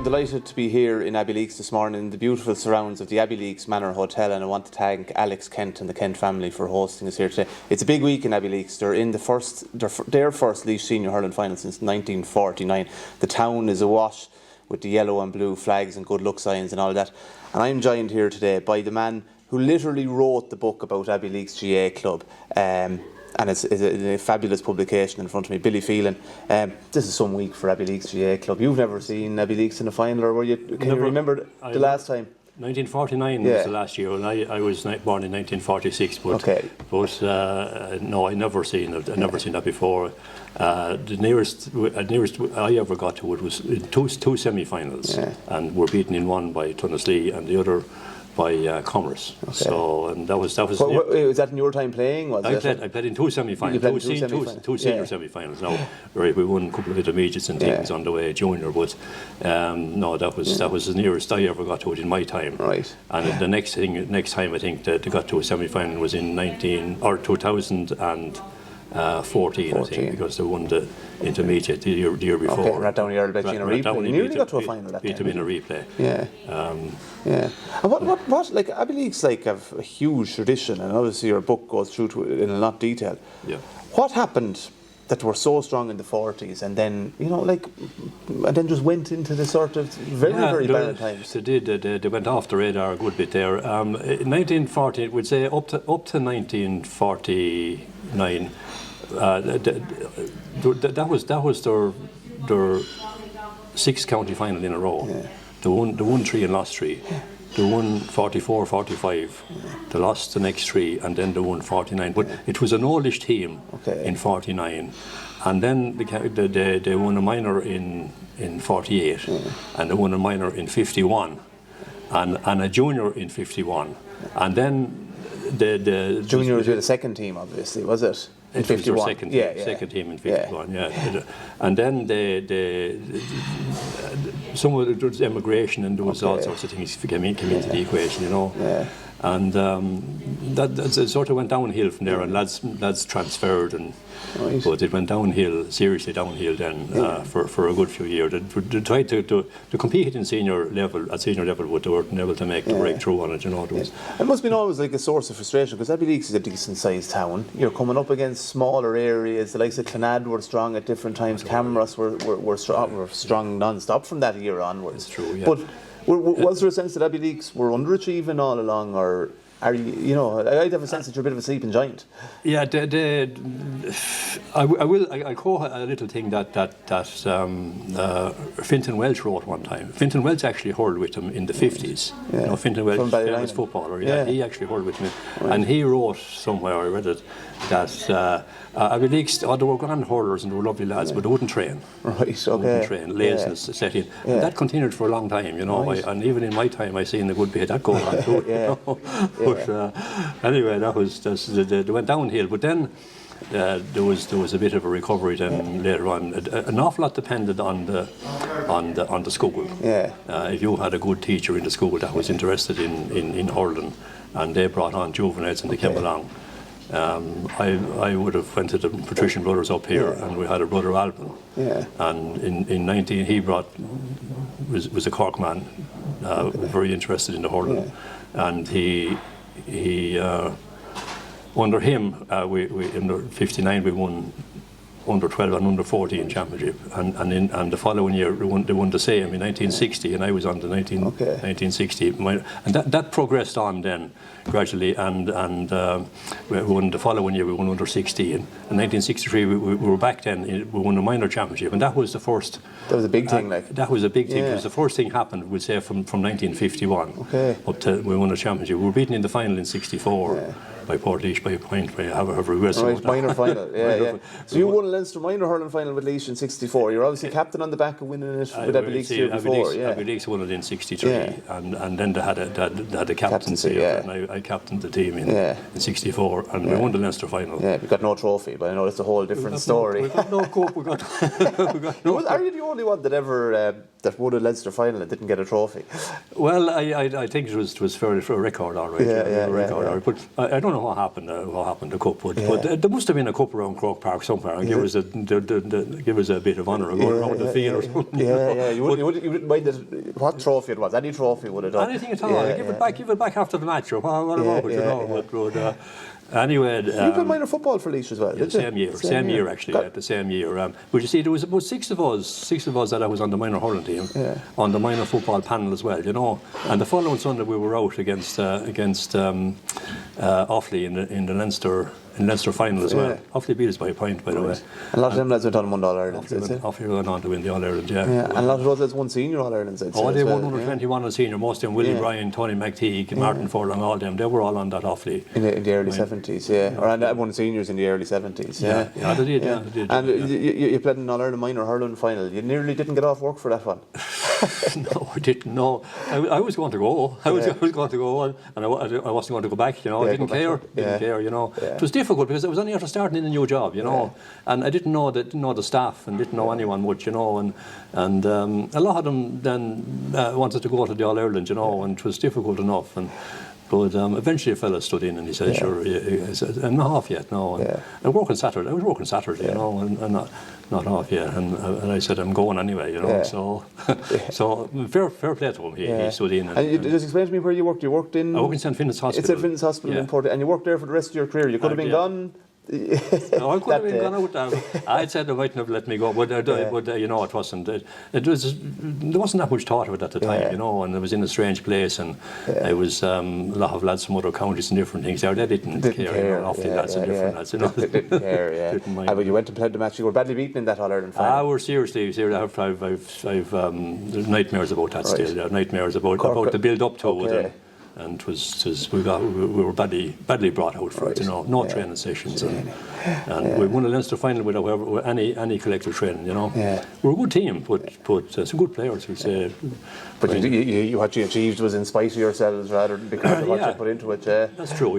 I'm delighted to be here in Abbeyleix this morning in the beautiful surrounds of the Abbeyleix Manor Hotel, and I want to thank Alex Kent and the Kent family for hosting us here today. It's a big week in Abbeyleix. They're in their first Laois Senior Hurling final since 1949. The town is awash with the yellow and blue flags and good luck signs and all that. And I'm joined here today by the man who literally wrote the book about Abbeyleix GAA club. And it's a fabulous publication in front of me, Billy Phelan. This is some week for Abbeyleix GAA club. You've never seen Abbeyleix in a final, or can you remember the last time? 1949 was the last year, and I was born in 1946. But no, I never seen it. I never seen that before. The nearest I ever got to it was in two semi-finals, and were beaten in one by Tunnesley and the other by Commerce. Okay. So, and that was. Was that in your time playing? I played in two semi-finals, two senior semi-finals. Now, right, we won a couple of intermediates and things on the way junior, but no, that was the nearest I ever got to it in my time. Right. And the next time I think that they got to a semi-final was in 2014, I think, because they won the intermediate the year before. Okay, right down the Abbeyleix in a replay. You nearly got to a final that beat time. Beat them in a replay. Yeah. And what like Abbeyleix have a huge tradition, and obviously your book goes through to it in a lot of detail. Yeah. What happened that were so strong in the 40s, and then and then just went into the sort of very barren times? They did. They went off the radar a good bit there. In 1940, we'd say up to 1949. That was their sixth county final in a row. Yeah. They won 3 and lost 3. They won 44, 45. They lost the next 3, and then they won 49. But it was an oldish team in 49, and then they won a minor in 48, and they won a minor in 51, and a junior in 51, and then the junior was the second team, obviously, was it? In 51. Second team in 51, And then some of there was emigration, and there was all sorts of things came into the equation, And that sort of went downhill from there, and lads transferred, but it went seriously downhill then for a good few years. They tried to compete at senior level, but they weren't able to make the breakthrough on it. It must have been always like a source of frustration, because Abbeyleix is a decent sized town. You're coming up against smaller areas. The likes of Clonad were strong at different times. Camross were strong non-stop from that year onwards. That's true, yeah. But was there a sense that Abbeyleix were underachieving all along, or are you? I'd have a sense that you're a bit of a sleeping giant. Yeah, I'll quote a little thing that Fintan Welch wrote one time. Fintan Welch actually hurled with him in the 50s. Yeah. Fintan Welch, famous footballer. Yeah, he actually hurled with him, and he wrote somewhere, I read it, that Abbeyleix, they were grand hurlers and they were lovely lads, but they wouldn't train. Right. Okay. They wouldn't train. Laziness set in. And that continued for a long time. And even in my time, I seen a good bit of that going on too. But anyway, they went downhill. But then there was a bit of a recovery. Then later on, an awful lot depended on the school. Yeah. If you had a good teacher in the school that was interested in hurling, and they brought on juveniles and they came along. I would have went to the Patrician Brothers up here, and we had a brother Alvin. Yeah. And in 19 he was a Cork man, very interested in the hurling, and he under him we in 59 we won under 12 and under 14 championship, and the following year they won the same in 1960, and I was on the 1960, and that progressed on then gradually, and we won the following year. We won under 16. In 1963 we were back then. We won a minor championship, and that was the first. That was a big thing, That was a big thing. It was the first thing happened, we'd say, from 1951 up to we won a championship. We were beaten in the final in 64. By Portlaoise by a point, however we were. Right, minor final, So you won a Leinster minor hurling final with Laois in 64. You're obviously captain on the back of winning it with Abbeyleix the year before. Abbeyleix won it in 63, and then they had a captaincy, and I captained the team in 64, and we won the Leinster final. Yeah, we got no trophy, but I know it's a whole different story. We got no cup. We got no. Are you the only one that ever that won a Leinster final and didn't get a trophy. Well, I think it was fairly for a record, all right. All right. But I don't know what happened. The cup, but there must have been a cup around Croke Park somewhere. And give us a bit of honour around the field or something. You wouldn't mind what trophy it was. Any trophy would have done. Anything at all. Give it back after the match or whatever. Anyway, you played minor football for Laois as well, did you? Same year actually, the same year. But you see, there was about six of us that I was on the minor hurling team, on the minor football panel as well, you know. And the following Sunday we were out against Offaly in the Leinster final as well. Offaly beat us by a point, by the way. And a lot of them lads went on and won the All-Ireland. Offaly went on to win the All-Ireland, and a lot of those lads won senior All-Irelands. They won 121 on senior, most of them, Willie Bryan, Tony McTeague, Martin Furlong, all them, they were all on that Offaly. In the early 70s, or I won seniors in the early 70s, they did. And you played in an All-Ireland minor hurling final. You nearly didn't get off work for that one. No, I didn't. No, I was going to go. I was going to go, and I wasn't going to go back. You know, I didn't care. You know, it was difficult because I was only after starting in a new job. You know, and I didn't know the staff and didn't know anyone much. You know, and a lot of them then wanted to go to the All Ireland. You know, and it was difficult enough. But eventually a fella stood in and he said, "Sure, I'm not off yet." No, I was working Saturday. You know, and not off yet. And I said, "I'm going anyway." You know, so fair play to him. He stood in. And you just explain to me where you worked. You worked in. I worked in St St Finniss Hospital in Port, and you worked there for the rest of your career. You could have been gone. No, I could have been gone out. I said they mightn't have let me go, but you know, it wasn't. There wasn't that much thought of it at the time, you know, and it was in a strange place, and it was a lot of lads from other counties and different things there. They didn't care. You know, Offaly lads and different lads, you know. They didn't care. Didn't mind. But you went and played the match. You were badly beaten in that All Ireland final. We're seriously. I've nightmares about that still. There are nightmares about the build up to it. And we were badly brought out for it, you know, no training sessions, and we won a Leinster final without any collective training, you know. We're a good team, but some good players, we say. But what you achieved was in spite of yourselves rather than because of what you put into it. That's true,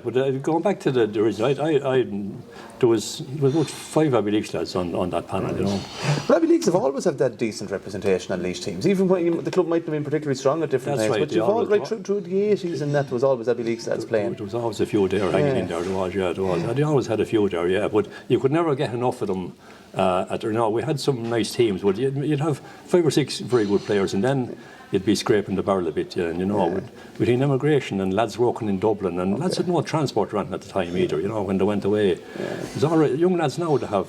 But going back to the reason, there was about 5 Abbeyleix lads on that panel, you know. But Abbeyleix have always had that decent representation on Laois teams, even when the club might have been particularly strong at different times. But you've all right through the 80s, and that was always Abbeyleix lads playing. There was always a few there hanging in there. There was. They always had a few there, but you could never get enough of them. We had some nice teams, but you'd have 5 or 6 very good players, and then you'd be scraping the barrel a bit, and you know, between immigration and lads working in Dublin, and lads had no transport around at the time either, you know, when they went away. There's already young lads now that have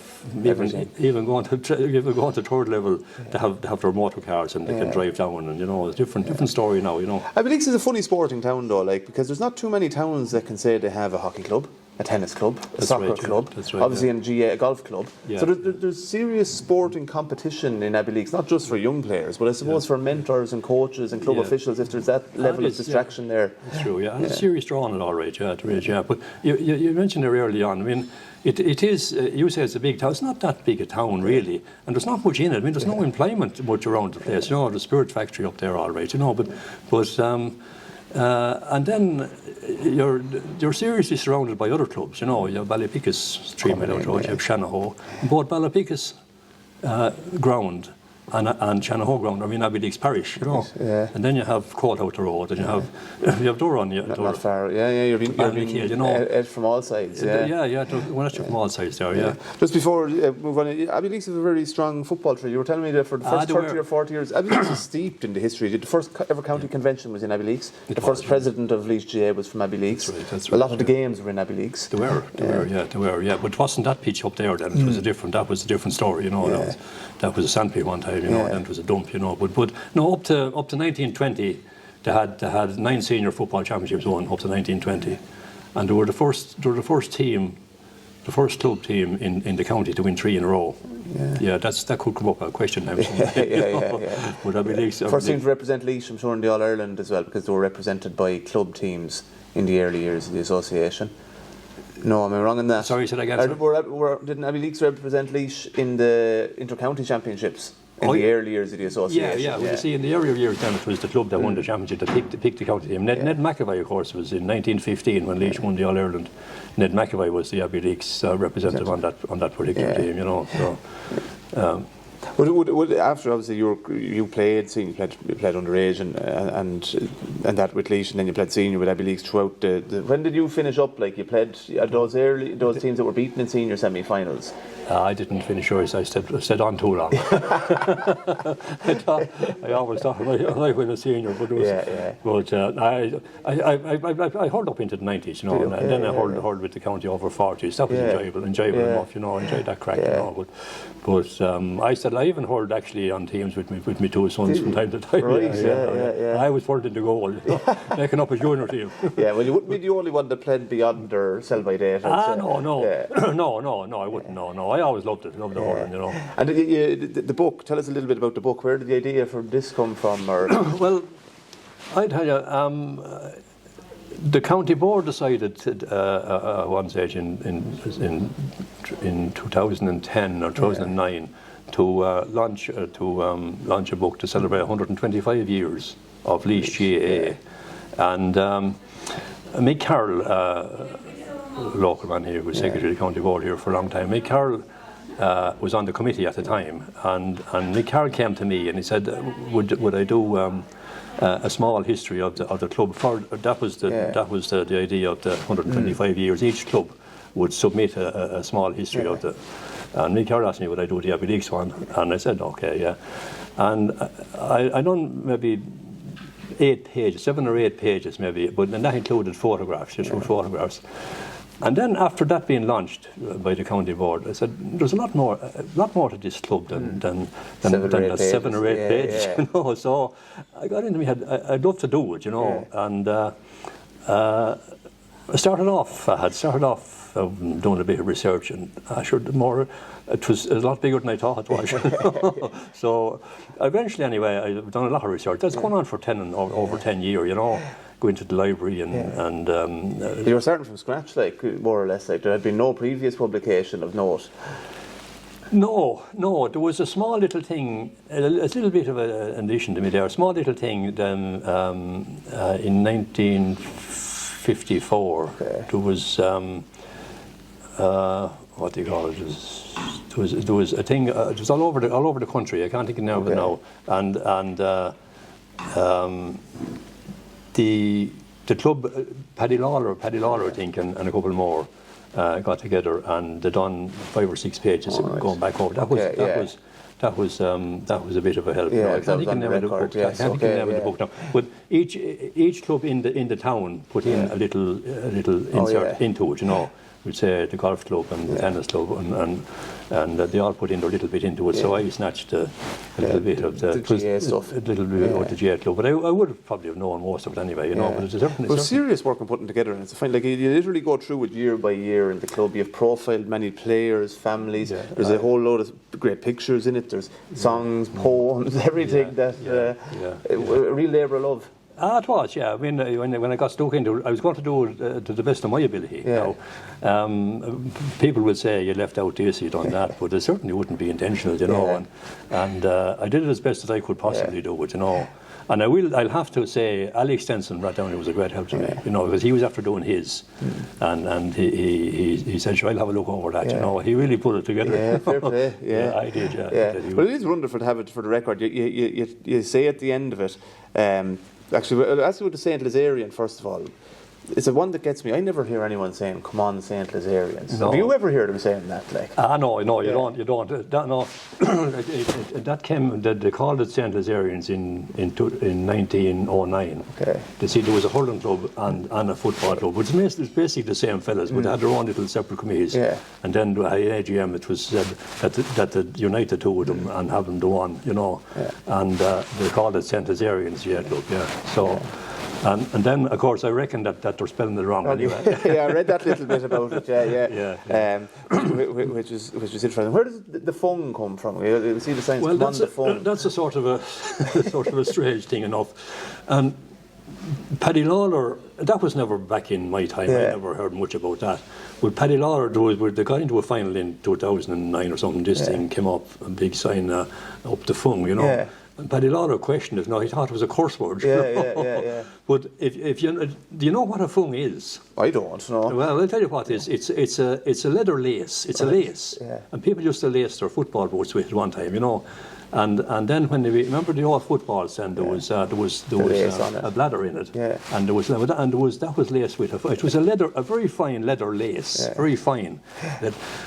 even going to third level, they have their motor cars and they can drive down, and you know, it's a different story now, you know. Abbeyleix is a funny sporting town though, like, because there's not too many towns that can say they have a hockey club, a tennis club, a soccer club, obviously in GAA a golf club. So there's serious sporting competition in Abbeyleix, not just for young players, but I suppose for mentors and coaches and club officials, if there's that level of distraction there. That's true, and it's serious drawing it all right, But you mentioned there early on, I mean, it is, you say it's a big town, it's not that big a town really, and there's not much in it. I mean, there's no employment much around the place, you know, the spirit factory up there all right, you know, but and then you're seriously surrounded by other clubs, you know. You have Ballypicus 3 mile out road, you have Shanahoe. Both Ballypicus ground and Shanahoe ground are in Abbeyleix Parish, you know. And then you have Court out the road, and you have Duran. Not far, you're being you know, from all sides, from all sides there, Just before move on, Abbeyleix have a very strong football tree. You were telling me that for the first 30 or 40 years, Abbeyleix is steeped in the history. The first ever county convention was in Abbeyleix. The first president of Laois GAA was from Abbeyleix. That's right. A lot of the games were in Abbeyleix. They were. But it wasn't that pitch up there then. It was that was a different story, you know. That was a sandpit one time, you know, and it was a dump, you know. But no, up to 1920, they had 9 senior football championships won up to 1920, and they were the first team, the first club team in the county to win 3 in a row. That could come up a question now. But Abbeyleix first team to represent Laois, I'm sure, in the All Ireland as well, because they were represented by club teams in the early years of the association. No, am I wrong in that? Sorry, said I again. Didn't Abbeyleix represent Laois in the inter-county championships in the early years of the association? Well, you see, in the earlier years then it was the club that won the championship that picked the county team. Ned McAvoy, of course, was in 1915 when Laois won the All Ireland. Ned McAvoy was the Abbeyleix representative on that particular team, you know. So. After obviously you played underage and that with Laois, and then you played senior with Abbeyleix throughout when did you finish up? Like you played those teams that were beaten in senior semi-finals. I didn't finish yours. I stayed on too long. I always thought I was a senior, but I hurled up into the 90s, you know, and then I hurled with the county over 40s. That was enjoyable enough, you know. Enjoyed that crack, you know. But I even hurled actually on teams with my two sons from time to time. Right, I was hurled into goal, you know, making up a junior team. Well, you wouldn't be the only one that played beyond their sell-by date. No, I wouldn't. No, I always loved it. Loved the hurling, you know. And the book. Tell us a little bit about the book. Where did the idea for this come from? Or well, I tell you, the county board decided at one stage in 2010 or 2009 to launch a book to celebrate 125 years of Abbeyleix GAA, and Mick Carroll, local man here, was secretary of the county board here for a long time. Mick Carroll was on the committee at the time, and Mick Carroll came to me and he said, would I do a small history of the club? That was the idea of the 125 years. Each club would submit a small history of the. And Mick Carroll asked me would I do the Abbeyleix one, and I said okay, yeah. And I done maybe 7 or 8 pages maybe, but and that included photographs, just photographs. And then after that being launched by the county board, I said there's a lot more to this club than 7 or 8 pages, you know. So I got into my head, I'd love to do it, you know. And I started off doing a bit of research, and it was a lot bigger than I thought it was. So eventually, anyway, I've done a lot of research. That's going on for over 10 years, you know. Going to the library and you were starting from scratch, like more or less. Like there had been no previous publication of note. No. There was a small little thing, a little bit of an addition to me there. A small little thing. Then in 1954, there was what do you call it? There was a thing. It was all over the country. I can't think of it now. And the club, Paddy Lawler, I think, and a couple more got together, and they done 5 or 6 pages going back over. That was a bit of a help. I can't think of the book now. But each club in the town put in a little insert into it, you know. We'd say the golf club and the tennis club, and they all put in their little bit into it. So I snatched a little bit of the GA stuff, a little bit of the GA club. But I would probably have known most of it anyway, you know. But it's serious work on putting together, and it's fine. Like you literally go through it year by year in the club. You've profiled many players, families. There's a whole load of great pictures in it. There's songs, poems, everything a real labour of love. It was, yeah. I mean, when I got stuck into it, I was going to do it to the best of my ability. Now, people would say you left out this, you done that, but it certainly wouldn't be intentional, you know. And I did it as best as I could possibly do it, you know. And I'll have to say, Alex Stenson right down here was a great help to me, you know, because he was after doing his, and he said, "Sure, I'll have a look over that." You know, he really put it together. Yeah, fair play. I did. Well, it is wonderful to have it for the record. You say at the end of it. Actually, as with the St Lasarien, first of all, it's the one that gets me. I never hear anyone saying, "Come on, St Lasarians." No. Do you ever hear them saying that? Like, no, you don't. You don't. That came. They called it St Lasarians in 1909. Okay. They see there was a hurling club and a football club, which is basically the same fellas, but they had their own little separate committees. Yeah. And then at AGM, it was said that they united two of them and have them do one, you know. Yeah. And they called it St Lasarians club. Yeah. So. Yeah. And then, of course, I reckon that they're spelling it wrong anyway. I read that little bit about it. Which is interesting. Where does the Fung come from? You see the signs. Well, that's a sort of a strange thing enough. And Paddy Lawler, that was never back in my time. I never heard much about that. But Paddy Lawler, they got into a final in 2009 or something. This thing came up, a big sign up the Fung, you know. Yeah. Paddy Lawler questioned it. No, he thought it was a curse word. Yeah. But if you do you know what a fung is? I don't know. Well, I'll tell you what it is. It's a leather lace. It's a lace, and people used to lace their football boots with it one time, you know. And then when they remember the old footballs, then there was a bladder in it, and that was laced with it was a very fine leather lace, very fine.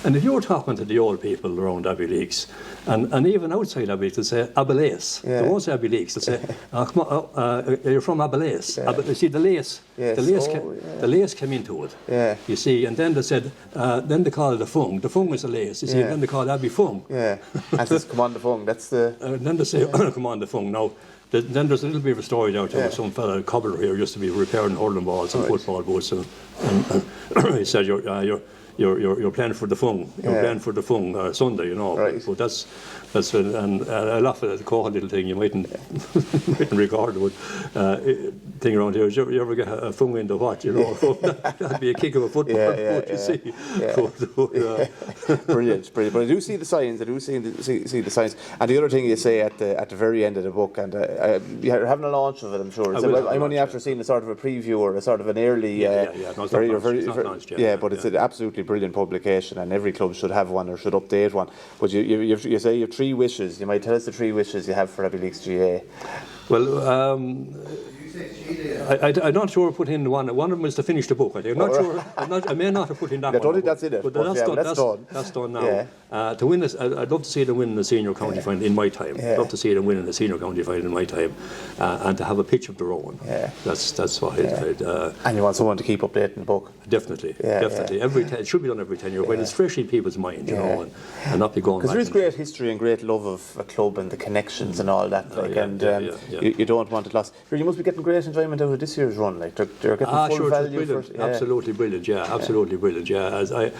And if you were talking to the old people around Abbeyleix, and even outside Abbeyleix, they'll say Abbeyleix. They won't say Abbeyleix. They'll say, come on, you're from Abbeyleix. You see the lace, the lace came into it. Yeah. You see, and then they said, then they call it a fung. The fung is a lace. You see, and then they call it Abbey Fung. Yeah. And says, come on, the fung. That's the. Then they say, come on, the fung. Now, then there's a little bit of a story now too. Some fella, a cobbler here, used to be repairing hurling balls and football boots, and he said, you're playing for the Fung. You're playing for the Fung Sunday, you know. Right. But that's and I laugh at the cold little thing. You mightn't record it, thing around here. You ever get a Fung in the what? You know, that'd be a kick of a football. You see. Brilliant. But I do see the signs. I do see the signs. And the other thing you say at the very end of the book, and you're having a launch of it, I'm sure. I'm only after seeing a sort of a preview or a sort of an early. No, it's not launched yet. But it's an absolutely brilliant publication, and every club should have one or should update one. But you say you have 3 wishes. You might tell us the 3 wishes you have for Abbeyleix GAA. Well, I'm not sure I put in one. One of them is to finish the book. I'm not sure. I may not have put in that one. I don't think that's in it. But that's done. That's done now. To win this, I'd love to see them win the senior county final in my time. I'd love to see them win in the senior county final in my time, and to have a pitch of their own. That's what I'd and you want someone to keep updating the book. Definitely. It should be done every 10 years when it's fresh in people's mind, you know, and not be going. Because there is great history and great love of a club and the connections and all that. You don't want it lost. You must be getting great enjoyment out of this year's run. Like they're getting full value for it. Absolutely brilliant. Absolutely brilliant. As I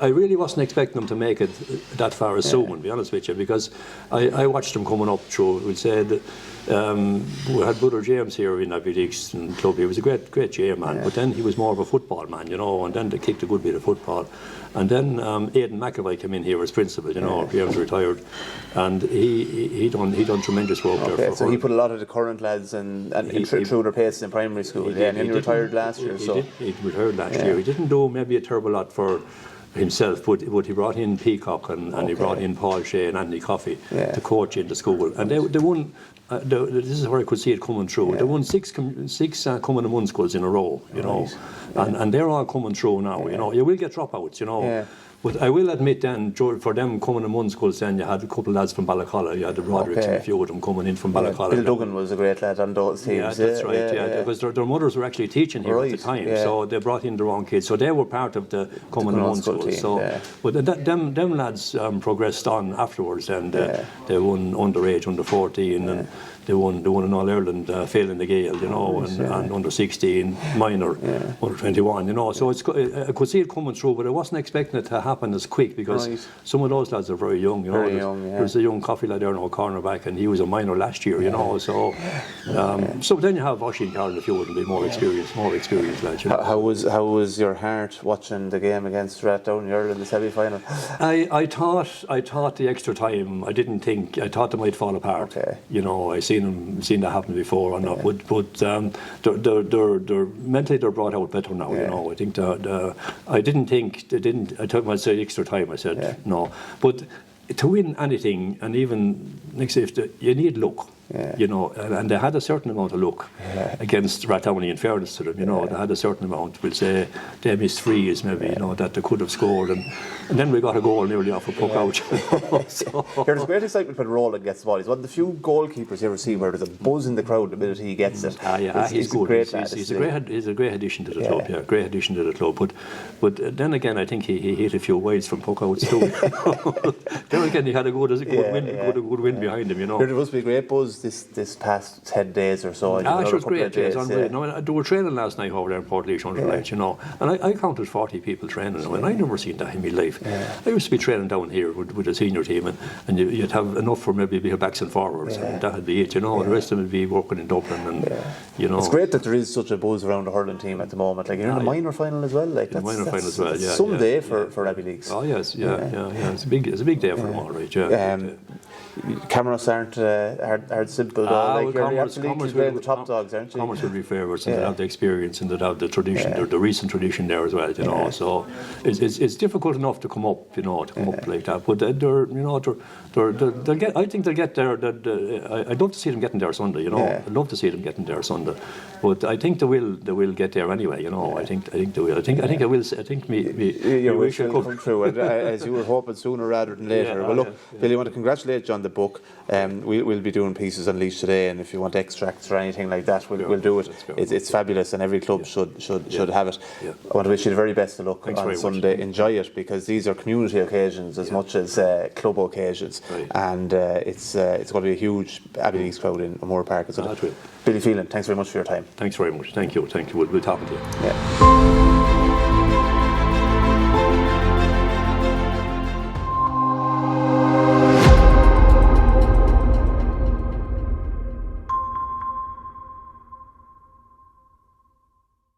really wasn't expecting them to make it that far as soon, to be honest with you, because I watched them coming up through. We'd say that we had Brother James here in Abbeyleix club. He was a great GAA man, but then he was more of a football man, you know. And then they kicked a good bit of football. And then Aidan McAvoy came in here as principal, you know. James retired, and he done tremendous work there. So he put a lot of the current lads and through their paces in primary school. And he retired last year. He retired last year. He didn't do maybe a terrible lot for himself, but he brought in Peacock and he brought in Paul Shea and Anthony Coffey to coach in the school, and they won. This is where I could see it coming through. They won six coming to Mun schools in a row, you know, and they're all coming through now. You know, you will get dropouts, you know. But I will admit then, for them coming to Mun schools, then you had a couple of lads from Ballacalla. You had the Broderick and a few of them coming in from Ballacalla. Bill Duggan was a great lad on those teams. Yeah, that's right. Because their mothers were actually teaching here at the time, so they brought in their own kids. So they were part of the coming to Mun schools. But them lads progressed on afterwards, and they won underage, under 14, and they won an All Ireland failing the Gael, you know, and under 16 minor, under 21, you know. So I could see it coming through, but I wasn't expecting it to happen as quick, because some of those lads are very young, you know. There's a young Coffey lad there now, cornerback, and he was a minor last year, you know. So so then you have Oisin Carroll and a few of them, be more experienced lads. You know? How was your heart watching the game against Rathdown Earl in the semi-final? I thought the extra time. I thought they might fall apart. You know, I seen that happen before or not, but they're mentally they're brought out better now. You know, I think I didn't think they didn't. I told myself extra time. I said no, but to win anything, and even next if you need luck. You know, and they had a certain amount of luck against Rathdowney, in fairness to them. You know, they had a certain amount. We'll say they missed frees, maybe, you know, that they could have scored, and then we got a goal nearly off a puck out. There's great excitement when Roland gets the ball. He's one of the few goalkeepers you ever see where there's a buzz in the crowd the minute he gets it. He's good. He's a great addition to the club. Yeah, great addition to the club. But then again, I think he hit a few wides from puck outs too. Then again, he had a good win behind him. You know, there must be a great buzz this past 10 days or so. It was great. They were training last night over there in Portlaoise Underlight, you know, and I counted 40 people training, and I never seen that in my life. I used to be training down here with a senior team, and you'd have enough for maybe backs and forwards, and that'd be it, you know. The rest of them would be working in Dublin, and you know. It's great that there is such a buzz around the hurling team at the moment. Like you're in the minor final as well. Like that's some day for Abbeyleix. Oh yes, yeah. It's a big day for them, all right. Cameras aren't hard simple though. Like you're absolutely playing the top dogs, aren't you? Commerce will be favourites, and they have the experience and they have the tradition, the recent tradition there as well. You know, so it's difficult enough to come up, up like that. But they'll get. I think they'll get there. I'd love to see them getting there Sunday. I'd love to see them getting there Sunday. But I think they will get there anyway. I think they will. I think it will. I think your wish will come true, as you were hoping sooner rather than later. Well, look, Billy, I want to congratulate you on the book. We'll be doing pieces on Laois Today, and if you want extracts or anything like that, we'll do it. It's fabulous, and every club should have it. I want to wish you the very best of luck on Sunday. Enjoy it, because these are community occasions as much as club occasions, and it's going to be a huge Abbeyleix crowd in O'Moore Park. Billy Phelan, thanks very much for your time. Thanks very much. Thank you. We'll talk to you. Yeah.